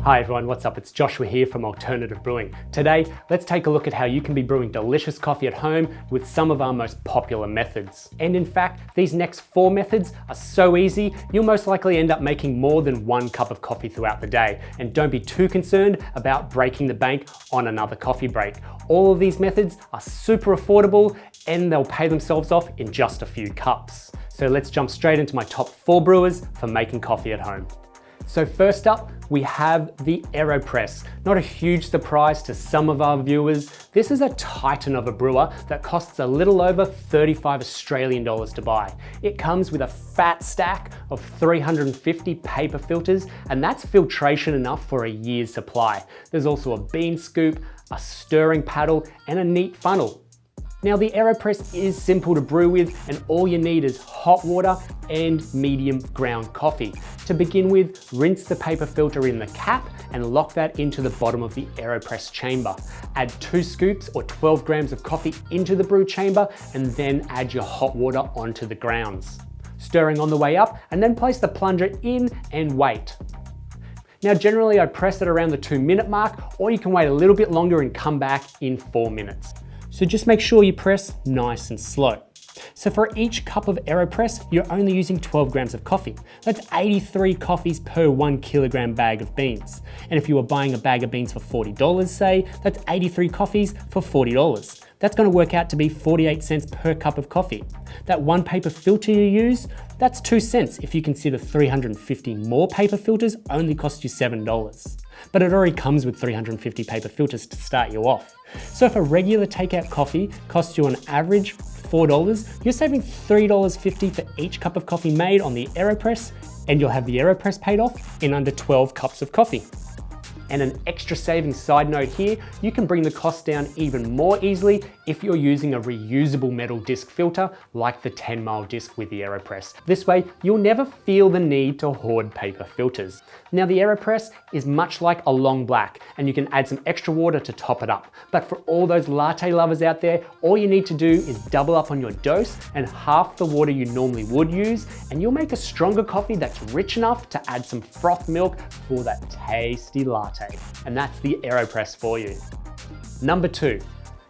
Hi everyone, what's up? It's Joshua here from Alternative Brewing. Today, let's take a look at how you can be brewing delicious coffee at home with some of our most popular methods. And in fact, these next 4 methods are so easy, you'll most likely end up making more than 1 cup of coffee throughout the day. And don't be too concerned about breaking the bank on another coffee break. All of these methods are super affordable and they'll pay themselves off in just a few cups. So let's jump straight into my top 4 brewers for making coffee at home. So first up, we have the Aeropress. Not a huge surprise to some of our viewers. This is a titan of a brewer that costs a little over 35 Australian dollars to buy. It comes with a fat stack of 350 paper filters, and that's filtration enough for a year's supply. There's also a bean scoop, a stirring paddle, and a neat funnel. Now the Aeropress is simple to brew with, and all you need is hot water and medium ground coffee. To begin with, rinse the paper filter in the cap and lock that into the bottom of the Aeropress chamber. Add 2 scoops or 12 grams of coffee into the brew chamber and then add your hot water onto the grounds. Stirring on the way up, and then place the plunger in and wait. Now generally I press it around the 2-minute mark, or you can wait a little bit longer and come back in 4 minutes. So just make sure you press nice and slow. So for each cup of Aeropress, you're only using 12 grams of coffee. That's 83 coffees per 1 kilogram bag of beans. And if you were buying a bag of beans for $40, say, that's 83 coffees for $40. That's going to work out to be 48 cents per cup of coffee. That 1 paper filter you use, that's 2 cents if you consider 350 more paper filters only cost you $7. But it already comes with 350 paper filters to start you off. So if a regular takeout coffee costs you on average $4, you're saving $3.50 for each cup of coffee made on the Aeropress, and you'll have the Aeropress paid off in under 12 cups of coffee. And an extra saving side note here, you can bring the cost down even more easily if you're using a reusable metal disc filter like the 10-mile disc with the Aeropress. This way, you'll never feel the need to hoard paper filters. Now the Aeropress is much like a long black, and you can add some extra water to top it up. But for all those latte lovers out there, all you need to do is double up on your dose and half the water you normally would use, and you'll make a stronger coffee that's rich enough to add some froth milk for that tasty latte. And that's the Aeropress for you. Number 2.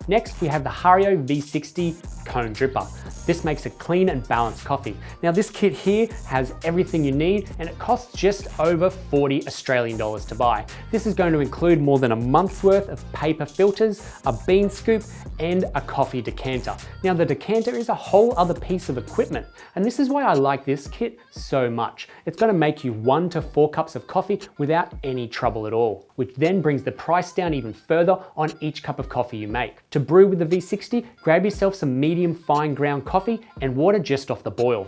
Next, we have the Hario V60 cone dripper. This makes a clean and balanced coffee. Now this kit here has everything you need, and it costs just over 40 Australian dollars to buy. This is going to include more than a month's worth of paper filters, a bean scoop, and a coffee decanter. Now the decanter is a whole other piece of equipment, and this is why I like this kit so much. It's going to make you 1 to 4 cups of coffee without any trouble at all, which then brings the price down even further on each cup of coffee you make. To brew with the V60, grab yourself some medium fine ground coffee and water just off the boil.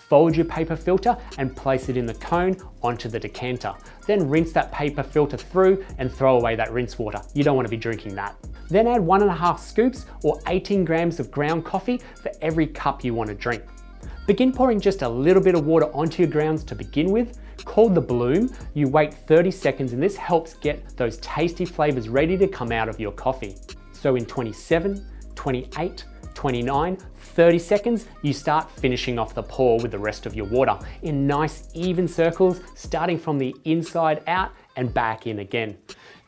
Fold your paper filter and place it in the cone onto the decanter. Then rinse that paper filter through and throw away that rinse water. You don't want to be drinking that. Then add 1.5 scoops or 18 grams of ground coffee for every cup you want to drink. Begin pouring just a little bit of water onto your grounds to begin with. Called the bloom, you wait 30 seconds and this helps get those tasty flavors ready to come out of your coffee. So in 27, 28, 29, 30 seconds, you start finishing off the pour with the rest of your water in nice even circles, starting from the inside out and back in again.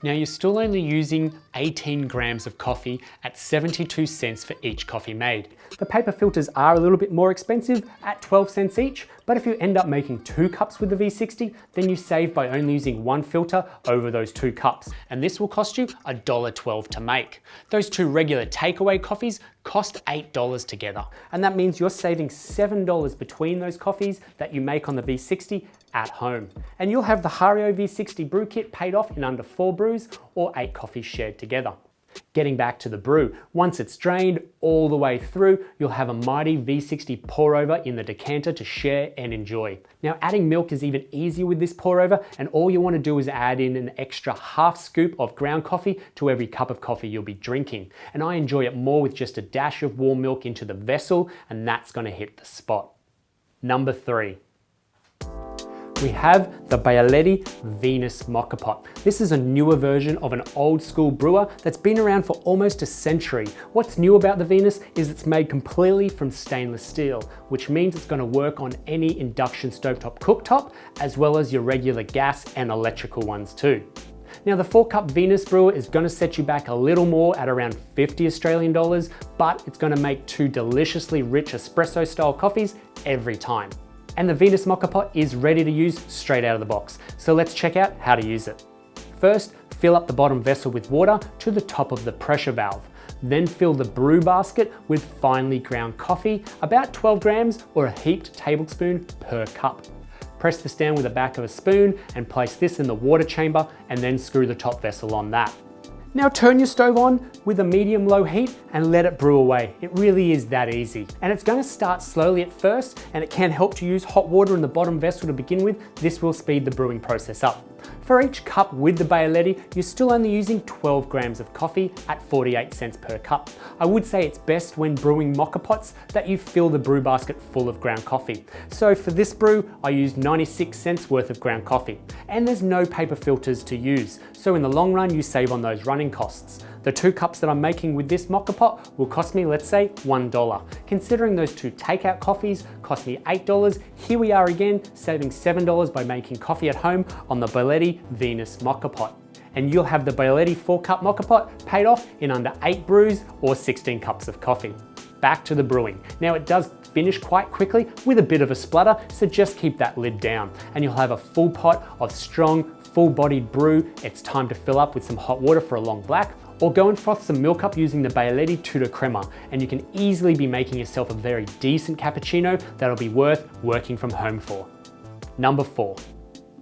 Now you're still only using 18 grams of coffee at 72 cents for each coffee made. The paper filters are a little bit more expensive at 12 cents each, but if you end up making 2 cups with the V60, then you save by only using 1 filter over those 2 cups. And this will cost you $1.12 to make. Those 2 regular takeaway coffees cost $8 together. And that means you're saving $7 between those coffees that you make on the V60 at home. And you'll have the Hario V60 brew kit paid off in under 4 brews or 8 coffees shared together. Getting back to the brew, once it's drained all the way through, you'll have a mighty V60 pour over in the decanter to share and enjoy. Now adding milk is even easier with this pour over, and all you want to do is add in an extra half scoop of ground coffee to every cup of coffee you'll be drinking. And I enjoy it more with just a dash of warm milk into the vessel, and that's going to hit the spot. Number 3. we have the Bialetti Venus Moka pot. This is a newer version of an old school brewer that's been around for almost a century. What's new about the Venus is it's made completely from stainless steel, which means it's going to work on any induction stovetop cooktop, as well as your regular gas and electrical ones too. Now the 4-cup Venus brewer is going to set you back a little more at around 50 Australian dollars, but it's going to make 2 deliciously rich espresso style coffees every time. And the Venus Moka pot is ready to use straight out of the box. So let's check out how to use it. First, fill up the bottom vessel with water to the top of the pressure valve. Then fill the brew basket with finely ground coffee, about 12 grams or a heaped tablespoon per cup. Press this down with the back of a spoon and place this in the water chamber and then screw the top vessel on that. Now turn your stove on with a medium-low heat and let it brew away. It really is that easy. And it's going to start slowly at first, and it can help to use hot water in the bottom vessel to begin with. This will speed the brewing process up. For each cup with the Bialetti, you're still only using 12 grams of coffee at 48 cents per cup. I would say it's best when brewing moka pots that you fill the brew basket full of ground coffee. So for this brew, I used 96 cents worth of ground coffee. And there's no paper filters to use, so in the long run you save on those running costs. The 2 cups that I'm making with this moka pot will cost me, let's say, $1. Considering those 2 takeout coffees cost me $8, here we are again, saving $7 by making coffee at home on the Bialetti Venus moka pot. And you'll have the Bialetti 4-cup moka pot paid off in under 8 brews or 16 cups of coffee. Back to the brewing. Now it does finish quite quickly with a bit of a splutter, so just keep that lid down and you'll have a full pot of strong, full-bodied brew. It's time to fill up with some hot water for a long black, or go and froth some milk up using the Bialetti Tutor Crema, and you can easily be making yourself a very decent cappuccino that'll be worth working from home for. Number 4.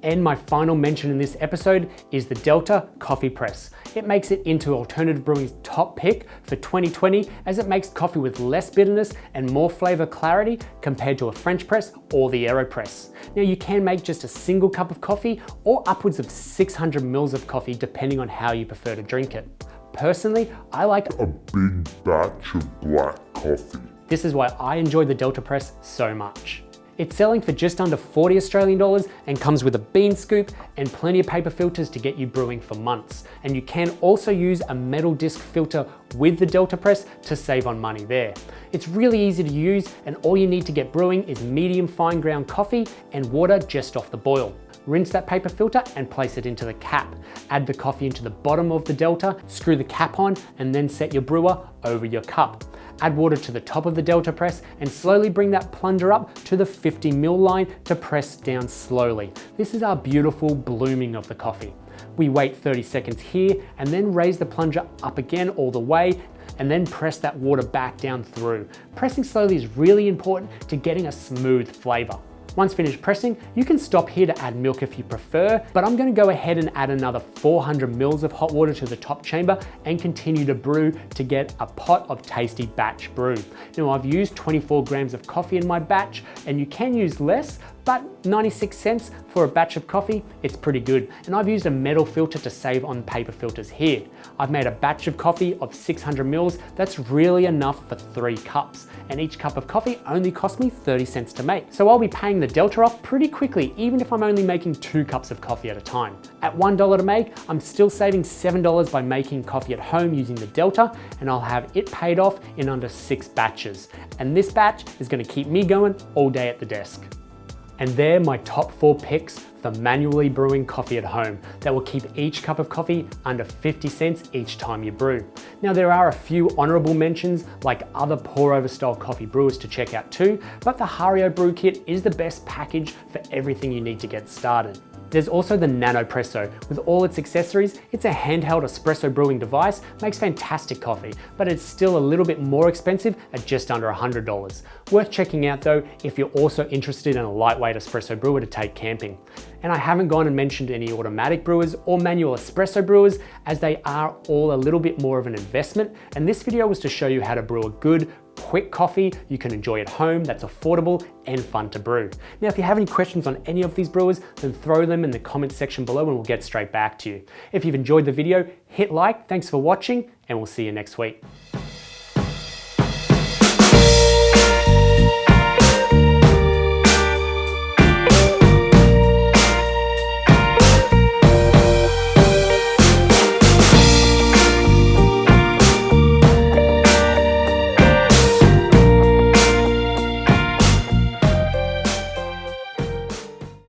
And my final mention in this episode is the Delter coffee press. It makes it into alternative brewing's top pick for 2020 as it makes coffee with less bitterness and more flavor clarity compared to a French press or the Aeropress. Now you can make just a single cup of coffee or upwards of 600 mils of coffee depending on how you prefer to drink it. Personally, I like a big batch of black coffee. This is why I enjoy the Delter press so much. It's selling for just under 40 Australian dollars and comes with a bean scoop and plenty of paper filters to get you brewing for months. And you can also use a metal disc filter with the Delter press to save on money there. It's really easy to use, and all you need to get brewing is medium fine ground coffee and water just off the boil. Rinse that paper filter and place it into the cap. Add the coffee into the bottom of the Delter, screw the cap on, and then set your brewer over your cup. Add water to the top of the Delter press and slowly bring that plunger up to the 50 ml line to press down slowly. This is our beautiful blooming of the coffee. We wait 30 seconds here and then raise the plunger up again all the way and then press that water back down through. Pressing slowly is really important to getting a smooth flavor. Once finished pressing, you can stop here to add milk if you prefer, but I'm going to go ahead and add another 400 mils of hot water to the top chamber and continue to brew to get a pot of tasty batch brew. Now I've used 24 grams of coffee in my batch, and you can use less, but 96 cents for a batch of coffee, it's pretty good. And I've used a metal filter to save on paper filters here. I've made a batch of coffee of 600 mils. That's really enough for 3 cups. And each cup of coffee only cost me 30 cents to make. So I'll be paying the Delter off pretty quickly, even if I'm only making 2 cups of coffee at a time. At $1 to make, I'm still saving $7 by making coffee at home using the Delter, and I'll have it paid off in under 6 batches. And this batch is gonna keep me going all day at the desk. And they're my top 4 picks for manually brewing coffee at home that will keep each cup of coffee under 50 cents each time you brew. Now there are a few honorable mentions like other pour over style coffee brewers to check out too, but the Hario brew kit is the best package for everything you need to get started. There's also the Nanopresso. With all its accessories, it's a handheld espresso brewing device, makes fantastic coffee, but it's still a little bit more expensive at just under $100. Worth checking out though if you're also interested in a lightweight espresso brewer to take camping. And I haven't gone and mentioned any automatic brewers or manual espresso brewers, as they are all a little bit more of an investment, and this video was to show you how to brew a good, quick coffee you can enjoy at home that's affordable and fun to brew. Now, if you have any questions on any of these brewers, then throw them in the comments section below and we'll get straight back to you. If you've enjoyed the video, hit like, thanks for watching, and we'll see you next week.